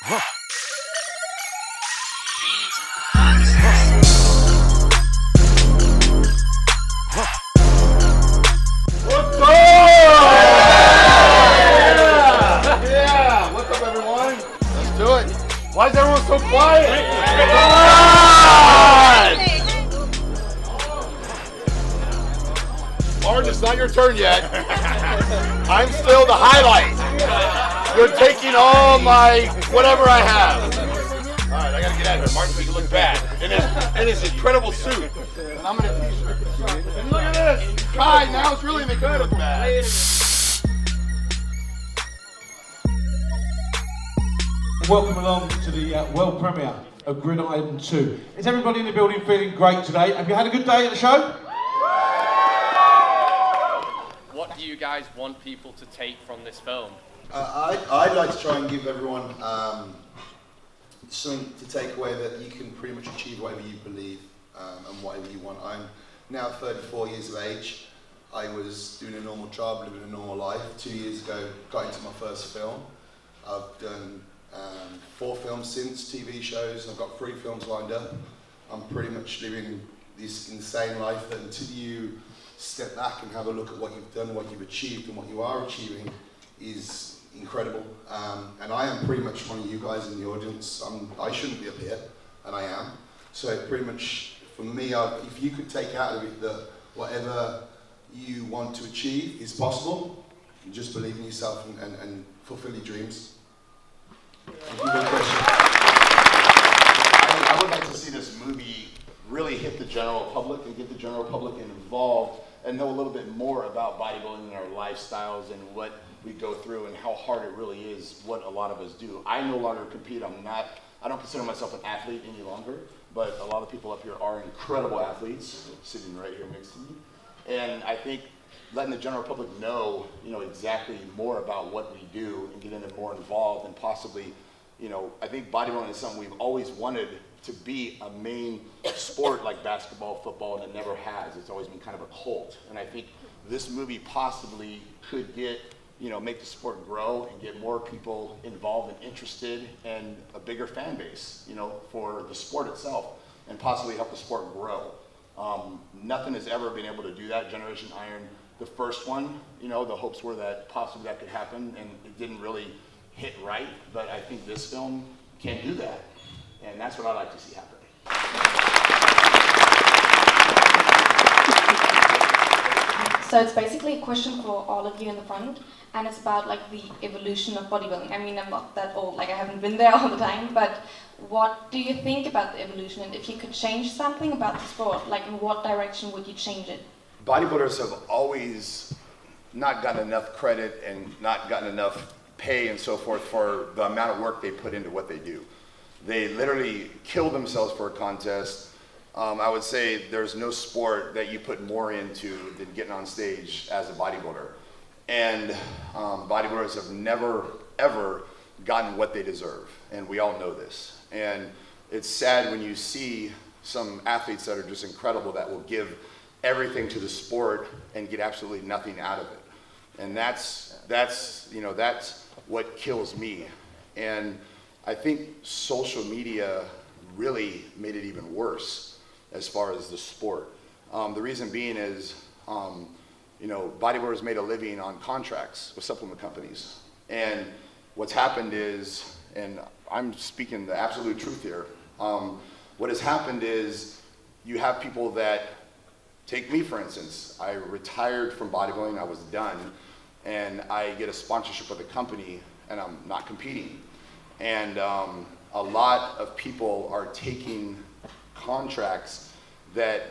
What's up? Yeah! What's up, everyone? Let's do it. Why is everyone so quiet? Martin, it's not your turn yet. I'm still the highlight. You're taking all my whatever I have. All right, I gotta get out of here. Martin's making it look bad in his incredible suit. And I'm in a t-shirt. And look at this. Kai, now it's really making it look bad. Welcome along to the world premiere of Gridiron 2. Is everybody in the building feeling great today? Have you had a good day at the show? What do you guys want people to take from this film? I'd like to try and give everyone something to take away that you can pretty much achieve whatever you believe and whatever you want. I'm now 34 years of age. I was doing a normal job, living a normal life. 2 years ago, got into my first film. I've done 4 films since, TV shows. I've got 3 films lined up. I'm pretty much living this insane life that until you step back and have a look at what you've done, what you've achieved, and what you are achieving is incredible. And I am pretty much one of you guys in the audience. I shouldn't be up here, and I am. So pretty much, for me, if you could take out of it that whatever you want to achieve is possible, and just believe in yourself and fulfill your dreams. Thank you for the question. I would like to see this movie really hit the general public and get the general public involved and know a little bit more about bodybuilding and our lifestyles and what we go through and how hard it really is, what a lot of us do. I no longer compete. I don't consider myself an athlete any longer, but a lot of people up here are incredible athletes, sitting right here next to me. And I think letting the general public know, exactly more about what we do and getting them more involved and possibly, I think bodybuilding is something we've always wanted to be a main sport like basketball, football, and it never has. It's always been kind of a cult. And I think this movie possibly could get, make the sport grow and get more people involved and interested and a bigger fan base, for the sport itself and possibly help the sport grow. Nothing has ever been able to do that. Generation Iron, the first one, the hopes were that possibly that could happen and it didn't really hit right, but I think this film can do that. And that's what I like to see happen. So it's basically a question for all of you in the front, and it's about the evolution of bodybuilding. I mean, I'm not that old, I haven't been there all the time, but what do you think about the evolution? And if you could change something about the sport, in what direction would you change it? Bodybuilders have always not gotten enough credit and not gotten enough pay and so forth for the amount of work they put into what they do. They literally kill themselves for a contest. I would say there's no sport that you put more into than getting on stage as a bodybuilder. And bodybuilders have never, ever gotten what they deserve. And we all know this. And it's sad when you see some athletes that are just incredible that will give everything to the sport and get absolutely nothing out of it. And that's what kills me. And I think social media really made it even worse as far as the sport. The reason being is, bodybuilders made a living on contracts with supplement companies. And what's happened is, and I'm speaking the absolute truth here, what has happened is you have people that, take me for instance, I retired from bodybuilding, I was done, and I get a sponsorship with a company and I'm not competing. And a lot of people are taking contracts that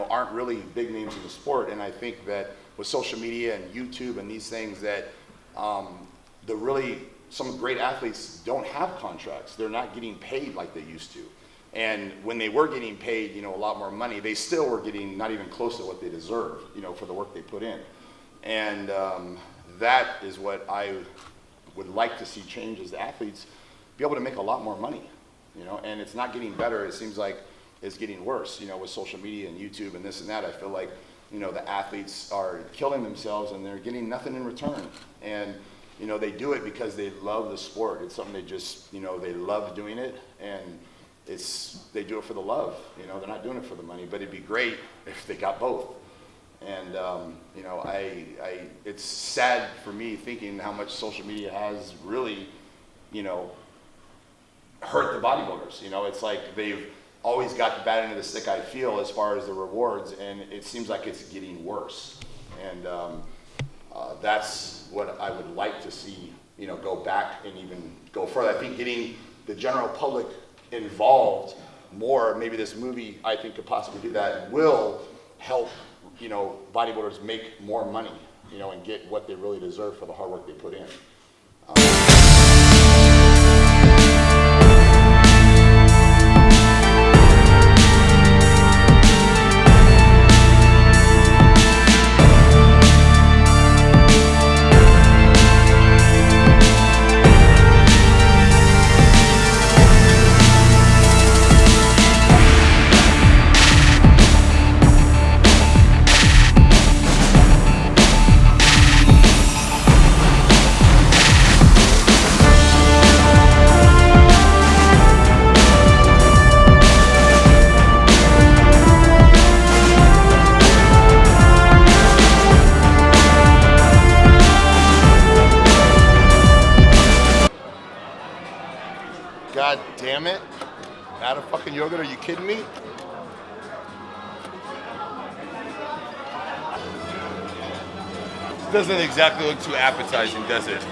aren't really big names in the sport. And I think that with social media and YouTube and these things that some great athletes don't have contracts. They're not getting paid like they used to. And when they were getting paid, a lot more money, they still were getting not even close to what they deserve, for the work they put in. And that is what I would like to see change, is the athletes be able to make a lot more money, and it's not getting better. It seems like it's getting worse, with social media and YouTube and this and that. I feel like, the athletes are killing themselves and they're getting nothing in return. And you know, they do it because they love the sport. It's something they just, you know, they love doing it, and they do it for the love. You know, they're not doing it for the money, but it'd be great if they got both. And you know, it's sad for me thinking how much social media has really, you know, hurt the bodybuilders. You know, it's like they've always got the bad end of the stick, I feel, as far as the rewards, and it seems like it's getting worse. And that's what I would like to see, you know, go back and even go further. I think getting the general public involved more, maybe this movie, I think, could possibly do that, will help, you know, bodybuilders make more money, you know, and get what they really deserve for the hard work they put in. God damn it. Out of fucking yogurt, are you kidding me? Doesn't exactly look too appetizing, does it?